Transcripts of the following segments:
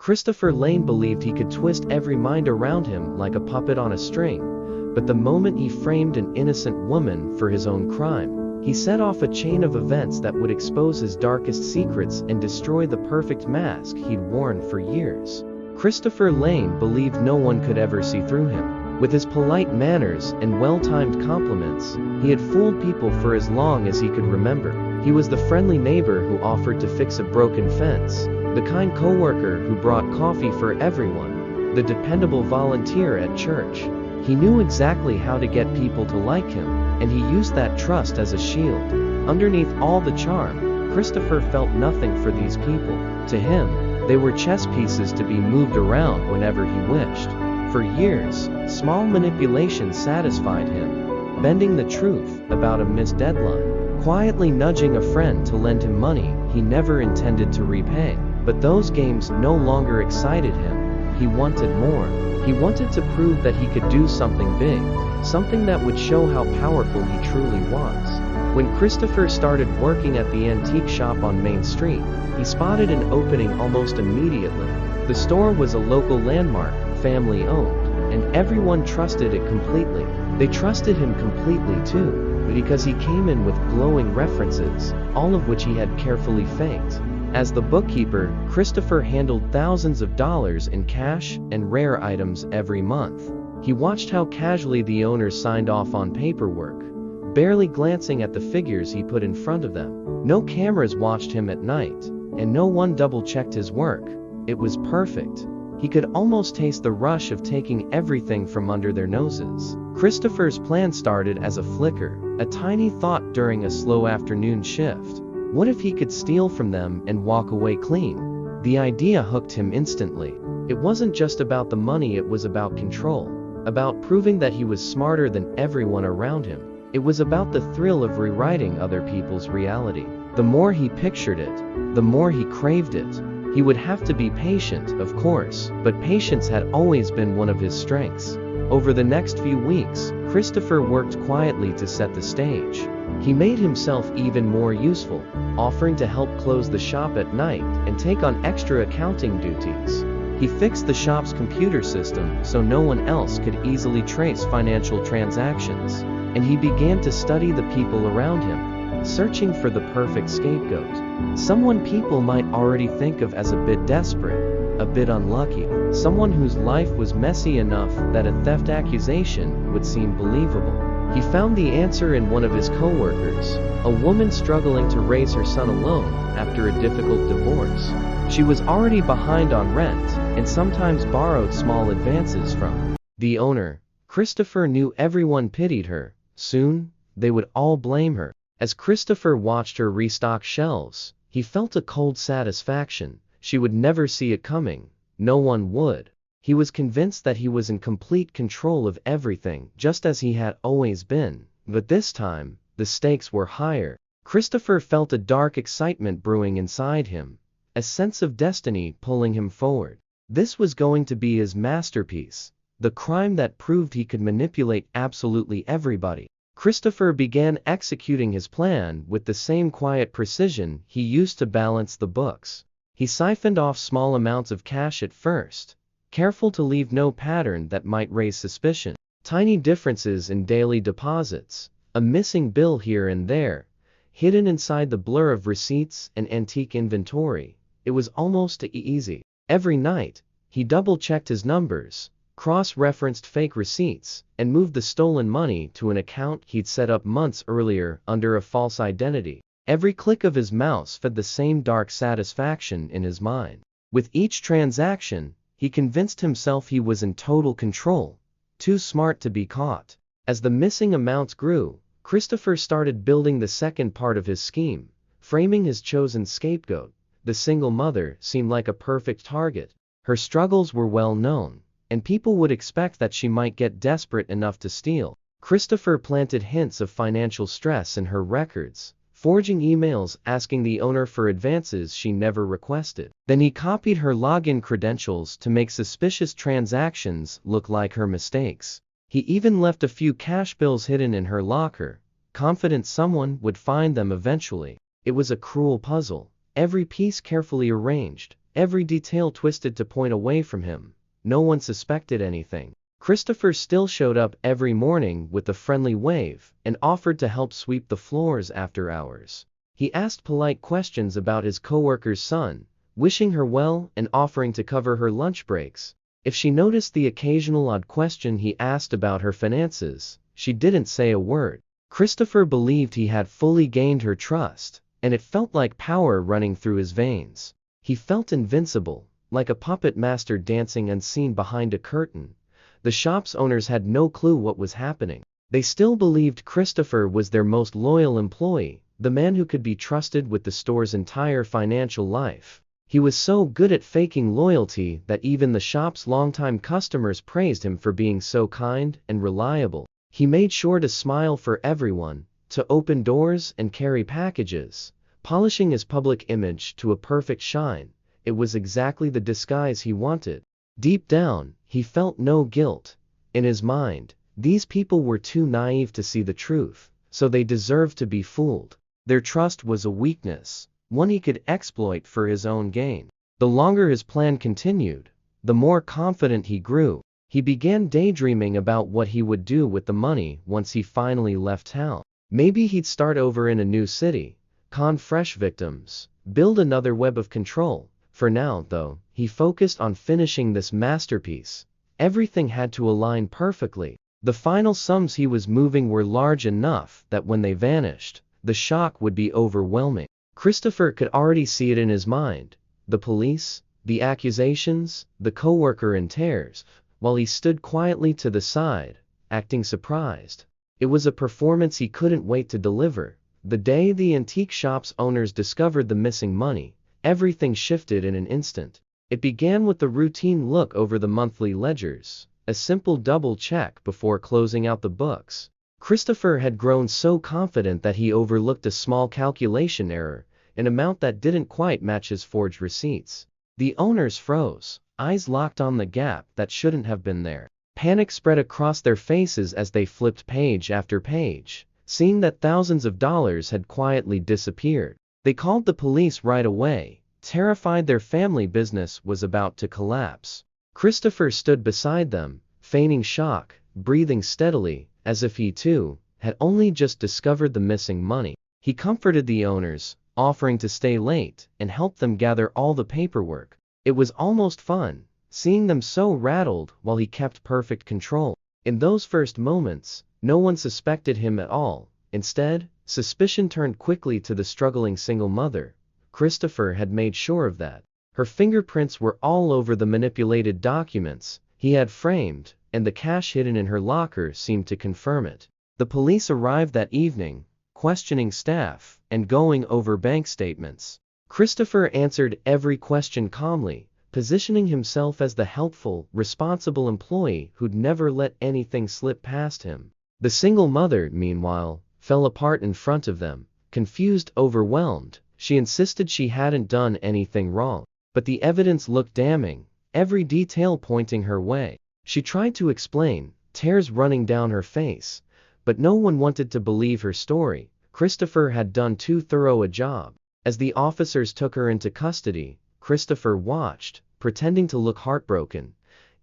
Christopher Lane believed he could twist every mind around him like a puppet on a string, but the moment he framed an innocent woman for his own crime, he set off a chain of events that would expose his darkest secrets and destroy the perfect mask he'd worn for years. Christopher Lane believed no one could ever see through him. With his polite manners and well-timed compliments, he had fooled people for as long as he could remember. He was the friendly neighbor who offered to fix a broken fence, the kind coworker who brought coffee for everyone, the dependable volunteer at church. He knew exactly how to get people to like him, and he used that trust as a shield. Underneath all the charm, Christopher felt nothing for these people. To him, they were chess pieces to be moved around whenever he wished. For years, small manipulations satisfied him, bending the truth about a missed deadline, quietly nudging a friend to lend him money he never intended to repay. But those games no longer excited him. He wanted more. He wanted to prove that he could do something big, something that would show how powerful he truly was. When Christopher started working at the antique shop on Main Street, he spotted an opening almost immediately. The store was a local landmark, family-owned, and everyone trusted it completely. They trusted him completely too, because he came in with glowing references, all of which he had carefully faked. As the bookkeeper, Christopher handled thousands of dollars in cash and rare items every month. He watched how casually the owners signed off on paperwork, barely glancing at the figures he put in front of them. No cameras watched him at night, and no one double-checked his work. It was perfect. He could almost taste the rush of taking everything from under their noses. Christopher's plan started as a flicker, a tiny thought during a slow afternoon shift. What if he could steal from them and walk away clean? The idea hooked him instantly. It wasn't just about the money, it was about control, about proving that he was smarter than everyone around him. It was about the thrill of rewriting other people's reality. The more he pictured it, the more he craved it. He would have to be patient, of course, but patience had always been one of his strengths. Over the next few weeks, Christopher worked quietly to set the stage. He made himself even more useful, offering to help close the shop at night and take on extra accounting duties. He fixed the shop's computer system so no one else could easily trace financial transactions, and he began to study the people around him, searching for the perfect scapegoat. Someone people might already think of as a bit desperate, a bit unlucky, someone whose life was messy enough that a theft accusation would seem believable. He found the answer in one of his co-workers, a woman struggling to raise her son alone after a difficult divorce. She was already behind on rent, and sometimes borrowed small advances from the owner. Christopher knew everyone pitied her. Soon, they would all blame her. As Christopher watched her restock shelves, he felt a cold satisfaction. She would never see it coming. No one would. He was convinced that he was in complete control of everything, just as he had always been. But this time, the stakes were higher. Christopher felt a dark excitement brewing inside him, a sense of destiny pulling him forward. This was going to be his masterpiece, the crime that proved he could manipulate absolutely everybody. Christopher began executing his plan with the same quiet precision he used to balance the books. He siphoned off small amounts of cash at first, careful to leave no pattern that might raise suspicion. Tiny differences in daily deposits, a missing bill here and there, hidden inside the blur of receipts and antique inventory. It was almost easy. Every night, he double-checked his numbers, cross-referenced fake receipts, and moved the stolen money to an account he'd set up months earlier under a false identity. Every click of his mouse fed the same dark satisfaction in his mind. With each transaction, he convinced himself he was in total control, too smart to be caught. As the missing amounts grew, Christopher started building the second part of his scheme. Framing his chosen scapegoat, the single mother seemed like a perfect target. Her struggles were well known, and people would expect that she might get desperate enough to steal. Christopher planted hints of financial stress in her records, forging emails asking the owner for advances she never requested. Then he copied her login credentials to make suspicious transactions look like her mistakes. He even left a few cash bills hidden in her locker, confident someone would find them eventually. It was a cruel puzzle, every piece carefully arranged, every detail twisted to point away from him. No one suspected anything. Christopher still showed up every morning with a friendly wave and offered to help sweep the floors after hours. He asked polite questions about his coworker's son, wishing her well and offering to cover her lunch breaks. If she noticed the occasional odd question he asked about her finances, she didn't say a word. Christopher believed he had fully gained her trust, and it felt like power running through his veins. He felt invincible, like a puppet master dancing unseen behind a curtain. The shop's owners had no clue what was happening. They still believed Christopher was their most loyal employee, the man who could be trusted with the store's entire financial life. He was so good at faking loyalty that even the shop's longtime customers praised him for being so kind and reliable. He made sure to smile for everyone, to open doors and carry packages, polishing his public image to a perfect shine. It was exactly the disguise he wanted. Deep down, he felt no guilt. In his mind, these people were too naive to see the truth, so they deserved to be fooled. Their trust was a weakness, one he could exploit for his own gain. The longer his plan continued, the more confident he grew. He began daydreaming about what he would do with the money once he finally left town. Maybe he'd start over in a new city, con fresh victims, build another web of control. For now, though, he focused on finishing this masterpiece. Everything had to align perfectly. The final sums he was moving were large enough that when they vanished, the shock would be overwhelming. Christopher could already see it in his mind. The police, the accusations, the coworker in tears, while he stood quietly to the side, acting surprised. It was a performance he couldn't wait to deliver. The day the antique shop's owners discovered the missing money, everything shifted in an instant. It began with the routine look over the monthly ledgers, a simple double check before closing out the books. Christopher had grown so confident that he overlooked a small calculation error, an amount that didn't quite match his forged receipts. The owners froze, eyes locked on the gap that shouldn't have been there. Panic spread across their faces as they flipped page after page, seeing that thousands of dollars had quietly disappeared. They called the police right away, terrified their family business was about to collapse. Christopher stood beside them, feigning shock, breathing steadily, as if he too had only just discovered the missing money. He comforted the owners, offering to stay late and help them gather all the paperwork. It was almost fun, seeing them so rattled while he kept perfect control. In those first moments, no one suspected him at all. Instead, suspicion turned quickly to the struggling single mother. Christopher had made sure of that. Her fingerprints were all over the manipulated documents he had framed, and the cash hidden in her locker seemed to confirm it. The police arrived that evening, questioning staff and going over bank statements. Christopher answered every question calmly, positioning himself as the helpful, responsible employee who'd never let anything slip past him. The single mother, meanwhile, fell apart in front of them, confused, overwhelmed. She insisted she hadn't done anything wrong, but the evidence looked damning, every detail pointing her way. She tried to explain, tears running down her face, but no one wanted to believe her story. Christopher had done too thorough a job. As the officers took her into custody, Christopher watched, pretending to look heartbroken.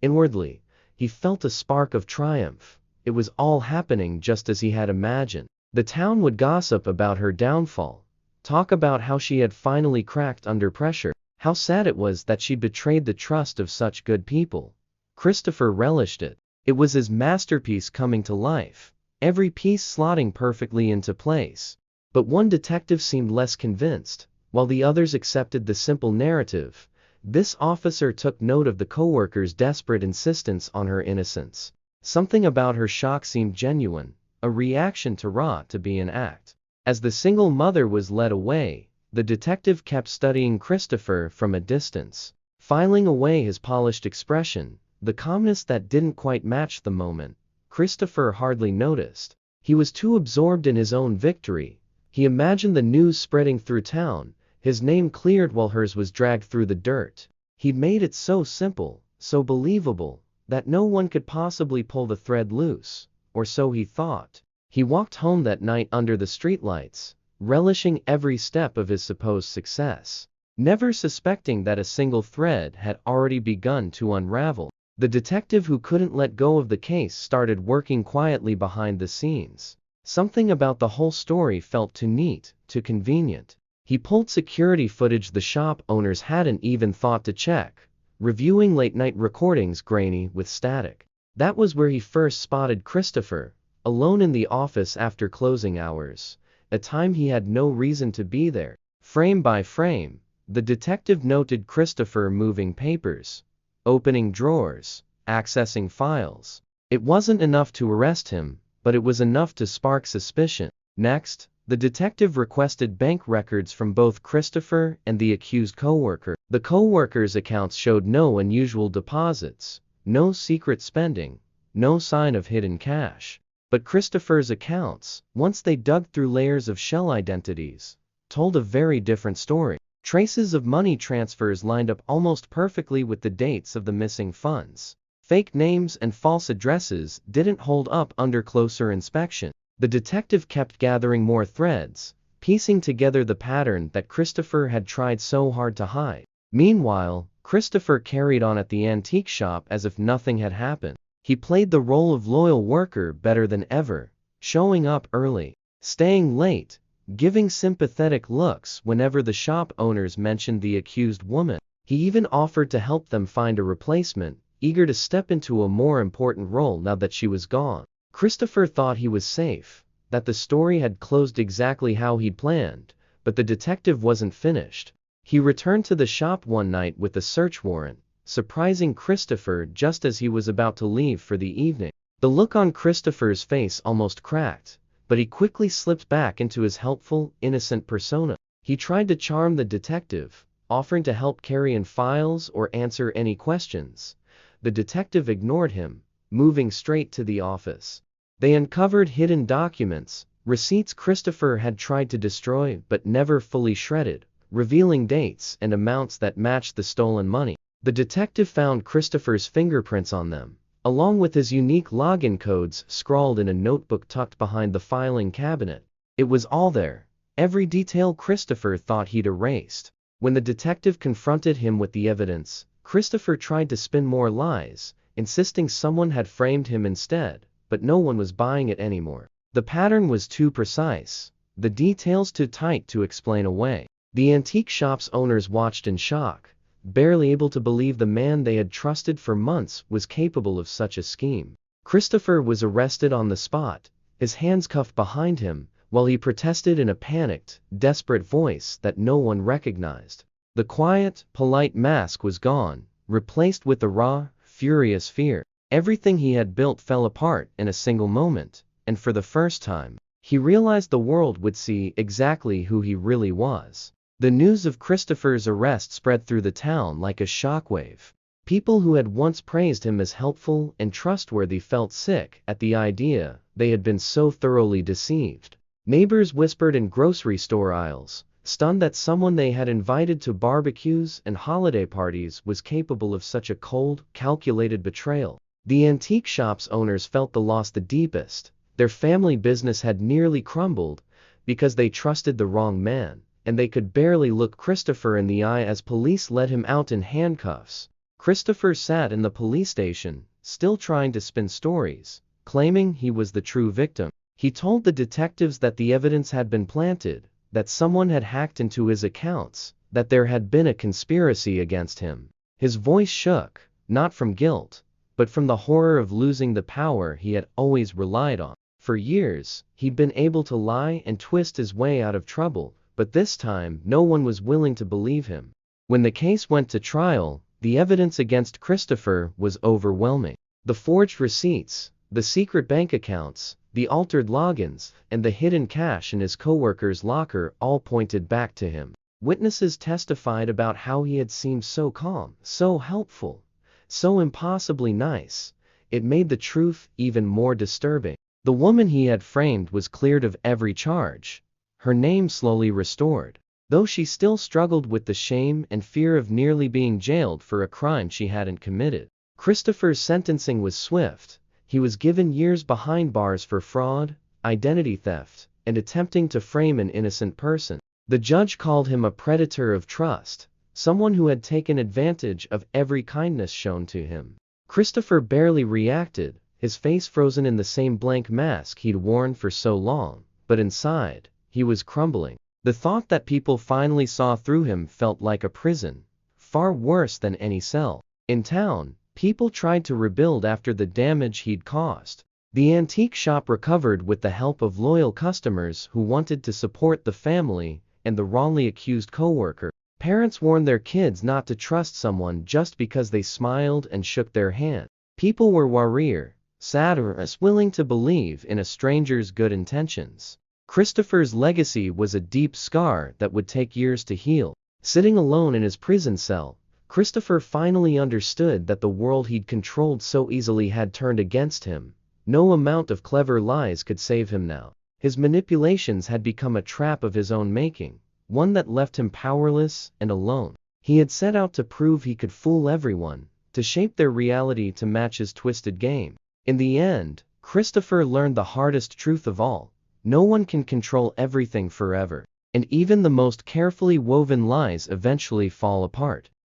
Inwardly, he felt a spark of triumph. It was all happening just as he had imagined. The town would gossip about her downfall, talk about how she had finally cracked under pressure, how sad it was that she betrayed the trust of such good people. Christopher relished it. It was his masterpiece coming to life, every piece slotting perfectly into place. But one detective seemed less convinced. While the others accepted the simple narrative, this officer took note of the coworker's desperate insistence on her innocence. Something about her shock seemed genuine, a reaction to be an act. As the single mother was led away, the detective kept studying Christopher from a distance, filing away his polished expression, the calmness that didn't quite match the moment. Christopher hardly noticed. He was too absorbed in his own victory. He imagined the news spreading through town, his name cleared while hers was dragged through the dirt. He'd made it so simple, so believable, that no one could possibly pull the thread loose, or so he thought. He walked home that night under the streetlights, relishing every step of his supposed success. never suspecting that a single thread had already begun to unravel. The detective who couldn't let go of the case started working quietly behind the scenes. Something about the whole story felt too neat, too convenient. He pulled security footage the shop owners hadn't even thought to check, reviewing late-night recordings grainy with static. That was where he first spotted Christopher, alone in the office after closing hours, a time he had no reason to be there. Frame by frame, the detective noted Christopher moving papers, opening drawers, accessing files. It wasn't enough to arrest him, but it was enough to spark suspicion. Next, the detective requested bank records from both Christopher and the accused coworker. The coworker's accounts showed no unusual deposits, no secret spending, no sign of hidden cash. But Christopher's accounts, once they dug through layers of shell identities, told a very different story. Traces of money transfers lined up almost perfectly with the dates of the missing funds. Fake names and false addresses didn't hold up under closer inspection. The detective kept gathering more threads, piecing together the pattern that Christopher had tried so hard to hide. Meanwhile, Christopher carried on at the antique shop as if nothing had happened. He played the role of loyal worker better than ever, showing up early, staying late, giving sympathetic looks whenever the shop owners mentioned the accused woman. He even offered to help them find a replacement, eager to step into a more important role now that she was gone. Christopher thought he was safe, that the story had closed exactly how he'd planned, but the detective wasn't finished. He returned to the shop one night with a search warrant, surprising Christopher just as he was about to leave for the evening. The look on Christopher's face almost cracked, but he quickly slipped back into his helpful, innocent persona. He tried to charm the detective, offering to help carry in files or answer any questions. The detective ignored him, moving straight to the office. They uncovered hidden documents, receipts Christopher had tried to destroy but never fully shredded, revealing dates and amounts that matched the stolen money. The detective found Christopher's fingerprints on them, along with his unique login codes scrawled in a notebook tucked behind the filing cabinet. It was all there, every detail Christopher thought he'd erased. When the detective confronted him with the evidence, Christopher tried to spin more lies, insisting someone had framed him instead, but no one was buying it anymore. The pattern was too precise, the details too tight to explain away. The antique shop's owners watched in shock, barely able to believe the man they had trusted for months was capable of such a scheme. Christopher was arrested on the spot, his hands cuffed behind him, while he protested in a panicked, desperate voice that no one recognized. The quiet, polite mask was gone, replaced with the raw, furious fear. Everything he had built fell apart in a single moment, and for the first time, he realized the world would see exactly who he really was. The news of Christopher's arrest spread through the town like a shockwave. People who had once praised him as helpful and trustworthy felt sick at the idea they had been so thoroughly deceived. Neighbors whispered in grocery store aisles, stunned that someone they had invited to barbecues and holiday parties was capable of such a cold, calculated betrayal. The antique shop's owners felt the loss the deepest. Their family business had nearly crumbled because they trusted the wrong man, and they could barely look Christopher in the eye as police led him out in handcuffs. Christopher sat in the police station, still trying to spin stories, claiming he was the true victim. He told the detectives that the evidence had been planted, that someone had hacked into his accounts, that there had been a conspiracy against him. His voice shook, not from guilt, but from the horror of losing the power he had always relied on. For years, he'd been able to lie and twist his way out of trouble, but this time no one was willing to believe him. When the case went to trial, the evidence against Christopher was overwhelming. The forged receipts, the secret bank accounts, the altered logins, and the hidden cash in his coworker's locker all pointed back to him. Witnesses testified about how he had seemed so calm, so helpful, so impossibly nice. It made the truth even more disturbing. The woman he had framed was cleared of every charge, her name slowly restored, though she still struggled with the shame and fear of nearly being jailed for a crime she hadn't committed. Christopher's sentencing was swift. He was given years behind bars for fraud, identity theft, and attempting to frame an innocent person. The judge called him a predator of trust, someone who had taken advantage of every kindness shown to him. Christopher barely reacted, his face frozen in the same blank mask he'd worn for so long, but inside, he was crumbling. The thought that people finally saw through him felt like a prison, far worse than any cell. In town, people tried to rebuild after the damage he'd caused. The antique shop recovered with the help of loyal customers who wanted to support the family and the wrongly accused coworker. Parents warned their kids not to trust someone just because they smiled and shook their hand. People were warier, sadder, willing to believe in a stranger's good intentions. Christopher's legacy was a deep scar that would take years to heal. Sitting alone in his prison cell, Christopher finally understood that the world he'd controlled so easily had turned against him. No amount of clever lies could save him now. His manipulations had become a trap of his own making, one that left him powerless and alone. He had set out to prove he could fool everyone, to shape their reality to match his twisted game. In the end, Christopher learned the hardest truth of all: no one can control everything forever, and even the most carefully woven lies eventually fall apart.